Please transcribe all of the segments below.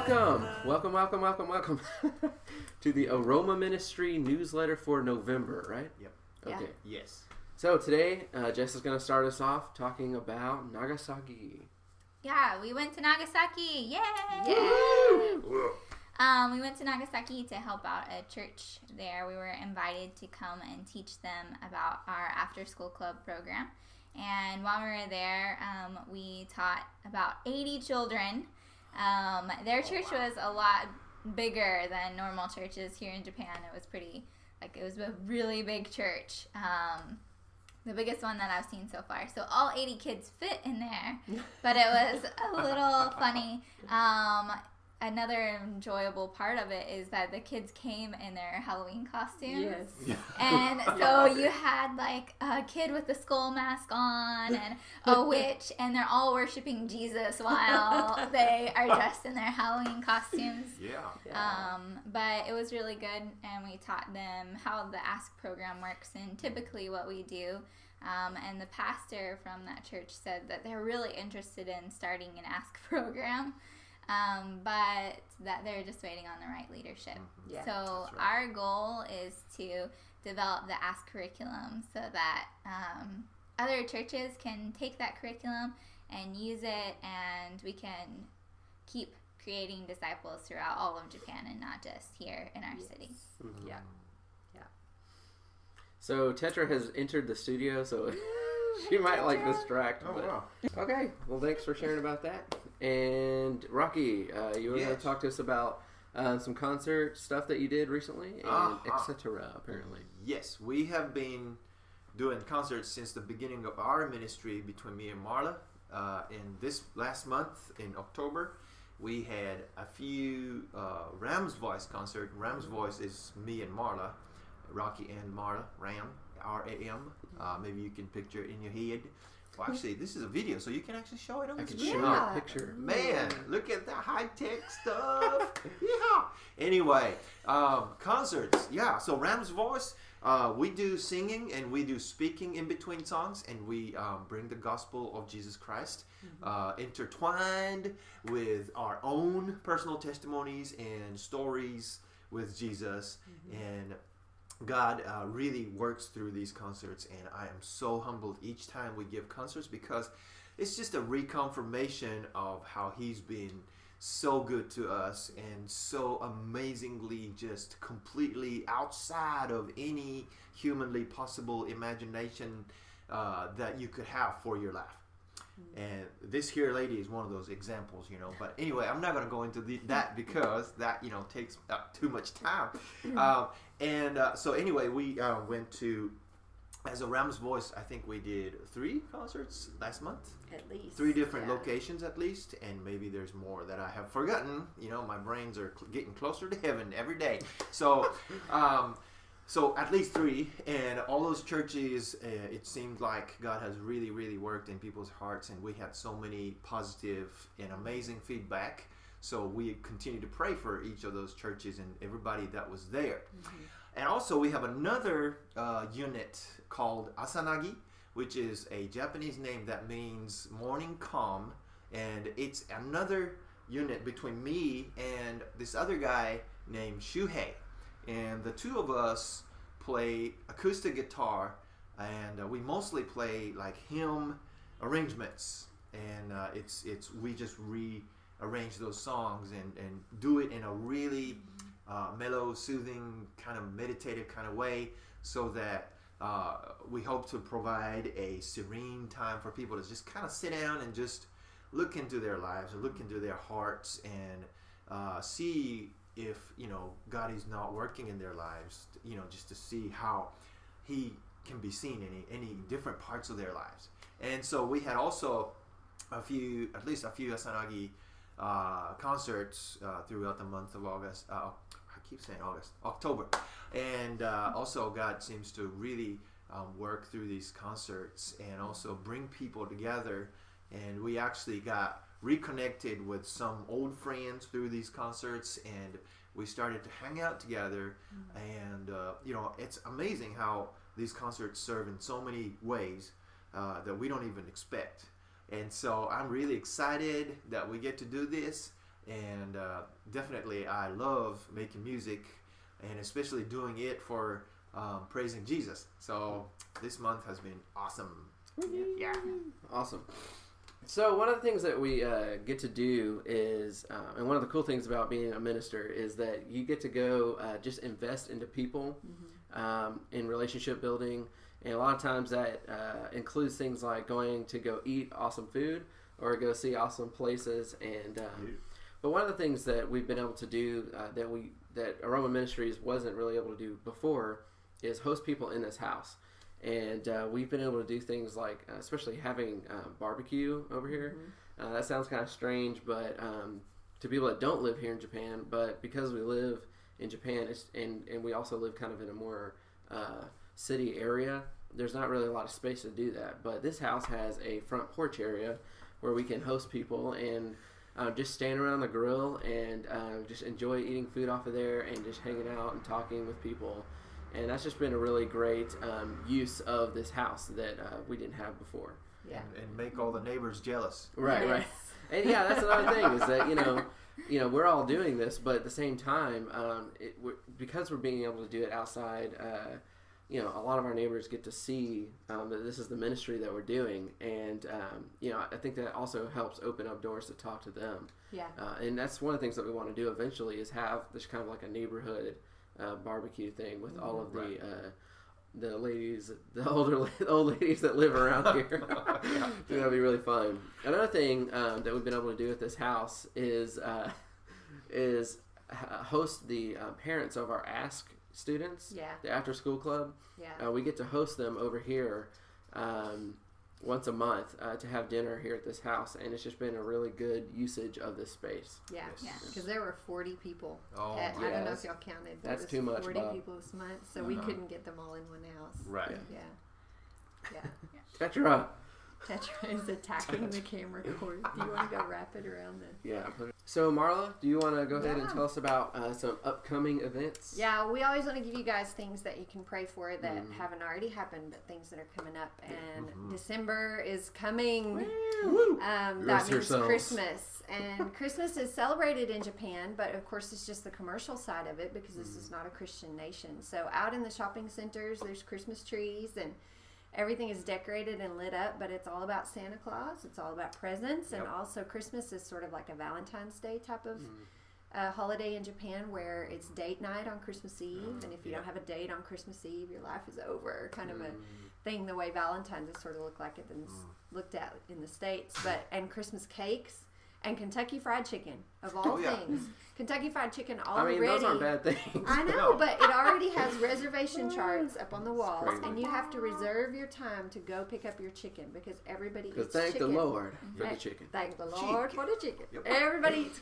Welcome to the Aroma Ministry newsletter for November, right? Yep. Okay. Yeah. Yes. So today, Jess is going to start us off talking about Nagasaki. Yeah, we went to Nagasaki. Yay! We went to Nagasaki to help out a church there. We were invited to come and teach them about our after-school club program. And while we were there, we taught about 80 children. Their church was a lot bigger than normal churches here in Japan. It was a really big church. The biggest one that I've seen so far. So all 80 kids fit in there, but it was a little funny. Another enjoyable part of it is that the kids came in their Halloween costumes. Yes. And so you had like a kid with a skull mask on and a witch, and they're all worshiping Jesus while they are dressed in their Halloween costumes. Yeah. But it was really good, and we taught them how the Ask program works and typically what we do. And the pastor from that church said that they're really interested in starting an Ask program. But that they're just waiting on the right leadership. Mm-hmm. Yeah, so right. our goal is to develop the Ask curriculum so that other churches can take that curriculum and use it, and we can keep creating disciples throughout all of Japan and not just here in our city. Mm-hmm. Yeah. So Tetra has entered the studio, so she might distract. Oh, but... wow. Okay, well, thanks for sharing about that. And Rocky, you were going to talk to us about some concert stuff that you did recently, and etc. Apparently. Yes, we have been doing concerts since the beginning of our ministry between me and Marla. In this last month, in October, we had a few Ram's Voice concert. Ram's Voice is me and Marla, Rocky and Marla, Ram, R-A-M. Maybe you can picture it in your head. Well, actually, this is a video, so you can actually show it on the screen. I can show you a picture. Man, look at that high-tech stuff. Yeah. Anyway, concerts. Yeah, so Ram's Voice, we do singing and we do speaking in between songs, and we bring the gospel of Jesus Christ intertwined with our own personal testimonies and stories with Jesus. And God really works through these concerts, and I am so humbled each time we give concerts, because it's just a reconfirmation of how He's been so good to us and so amazingly just completely outside of any humanly possible imagination that you could have for your life. And this here lady is one of those examples, But anyway, I'm not going to go into that because that, takes too much time. So anyway, we went to, as a Ram's Voice, I think we did 3 concerts last month. At least. 3 different locations at least, and maybe there's more that I have forgotten. My brains are getting closer to heaven every day. So, So at least 3, and all those churches, it seemed like God has really, really worked in people's hearts, and we had so many positive and amazing feedback. So we continue to pray for each of those churches and everybody that was there. And also we have another unit called Asanagi, which is a Japanese name that means morning calm, and it's another unit between me and this other guy named Shuhei. And the two of us play acoustic guitar, and we mostly play like hymn arrangements, and we just rearrange those songs and do it in a really mellow, soothing, kind of meditative kind of way, so that we hope to provide a serene time for people to just kind of sit down and just look into their lives or look into their hearts and see if God is not working in their lives, just to see how He can be seen in any different parts of their lives. And so we had also at least a few Asanagi concerts throughout the month of August. I keep saying August, October. And also God seems to really work through these concerts and also bring people together. And we actually got reconnected with some old friends through these concerts, and we started to hang out together. And it's amazing how these concerts serve in so many ways that we don't even expect. And so I'm really excited that we get to do this, and definitely I love making music, and especially doing it for praising Jesus. So this month has been awesome. Yeah. Awesome. So one of the things that we get to do is, and one of the cool things about being a minister is that you get to go just invest into people in relationship building. And a lot of times that includes things like going to go eat awesome food or go see awesome places. And but one of the things that we've been able to do that Aroma Ministries wasn't really able to do before is host people in this house. And we've been able to do things like, especially having barbecue over here. That sounds kind of strange, but to people that don't live here in Japan, but because we live in Japan, and we also live kind of in a more city area, there's not really a lot of space to do that. But this house has a front porch area where we can host people and just stand around the grill and just enjoy eating food off of there and just hanging out and talking with people. And that's just been a really great use of this house that we didn't have before. Yeah. And make all the neighbors jealous. Right, Yes. right. And yeah, that's another thing is that, you know, we're all doing this, but at the same time, because we're being able to do it outside, you know, a lot of our neighbors get to see that this is the ministry that we're doing. And, you know, I think that also helps open up doors to talk to them. Yeah. And that's one of the things that we want to do eventually is have this kind of like a neighborhood barbecue thing with all of the ladies, the old ladies that live around here. That'd be really fun. Another thing that we've been able to do at this house is host the parents of our Ask students, the after school club. We get to host them over here once a month to have dinner here at this house, and it's just been a really good usage of this space. Yeah, Yes. because there were 40 people. Oh, I don't know yes. if y'all counted. But That's it was too much, 40 Bob. people this month, so we couldn't get them all in one house. Right. Yeah. Tetra. Tetra is attacking the camera cord. Do you want to go wrap it around the... Yeah. So Marla, do you want to go ahead and tell us about some upcoming events? Yeah, we always want to give you guys things that you can pray for that haven't already happened, but things that are coming up. And December is coming. That means yourselves. Christmas. And Christmas is celebrated in Japan, but of course it's just the commercial side of it because this is not a Christian nation. So out in the shopping centers, there's Christmas trees and everything is decorated and lit up, but it's all about Santa Claus. It's all about presents. And also Christmas is sort of like a Valentine's Day type of holiday in Japan where it's date night on Christmas Eve. And if you don't have a date on Christmas Eve, your life is over. Kind of a thing the way Valentine's is sort of looked at in the States. And Christmas cakes. And Kentucky Fried Chicken, of all things. Kentucky Fried Chicken already... I mean, those aren't bad things. I know, but it already has reservation charts up on the walls. And you have to reserve your time to go pick up your chicken because everybody eats chicken. Thank the Lord for the chicken. Thank the Lord for the chicken. Everybody eats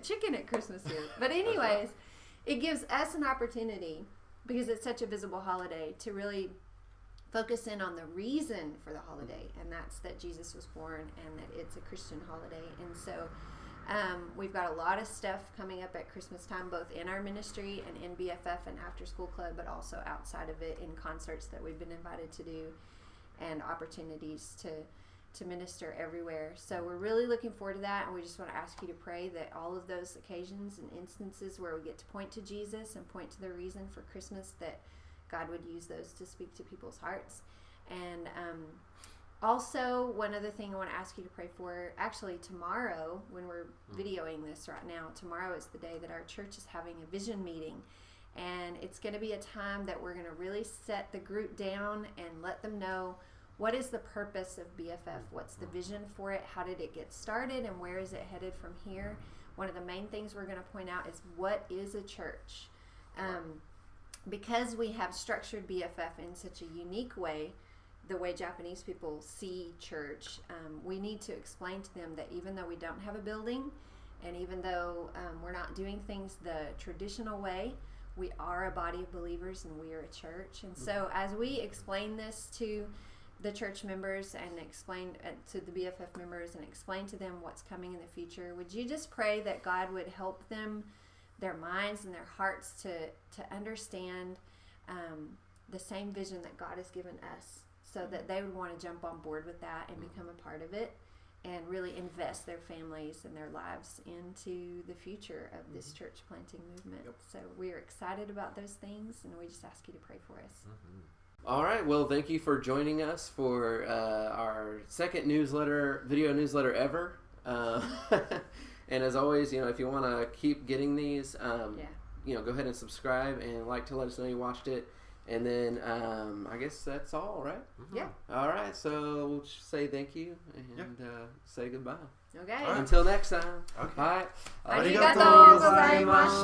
chicken at Christmas here. But anyways, it gives us an opportunity, because it's such a visible holiday, to really... focus in on the reason for the holiday, and that's that Jesus was born and that it's a Christian holiday. And so we've got a lot of stuff coming up at Christmas time, both in our ministry and in BFF and After School Club, but also outside of it in concerts that we've been invited to do and opportunities to minister everywhere. So we're really looking forward to that, and we just want to ask you to pray that all of those occasions and instances where we get to point to Jesus and point to the reason for Christmas, that God would use those to speak to people's hearts. And also, one other thing I want to ask you to pray for, actually tomorrow, when we're videoing this right now, tomorrow is the day that our church is having a vision meeting. And it's going to be a time that we're going to really set the group down and let them know what is the purpose of BFF, what's the vision for it, how did it get started, and where is it headed from here. One of the main things we're going to point out is what is a church. Because we have structured BFF in such a unique way, the way Japanese people see church, we need to explain to them that even though we don't have a building, and even though we're not doing things the traditional way, we are a body of believers and we are a church. And so as we explain this to the church members and explain to the BFF members and explain to them what's coming in the future, would you just pray that God would help them, their minds and their hearts, to understand the same vision that God has given us, so that they would want to jump on board with that and become a part of it. and really invest their families and their lives into the future of this church planting movement. Yep. So we're excited about those things, and we just ask you to pray for us. All right. Well, thank you for joining us for our second video newsletter ever. And as always, if you want to keep getting these, go ahead and subscribe and to let us know you watched it. And then I guess that's all, right? Yeah. All right. So we'll say thank you and say goodbye. Okay. All right. Until next time. Okay. Bye. ありがとうございました。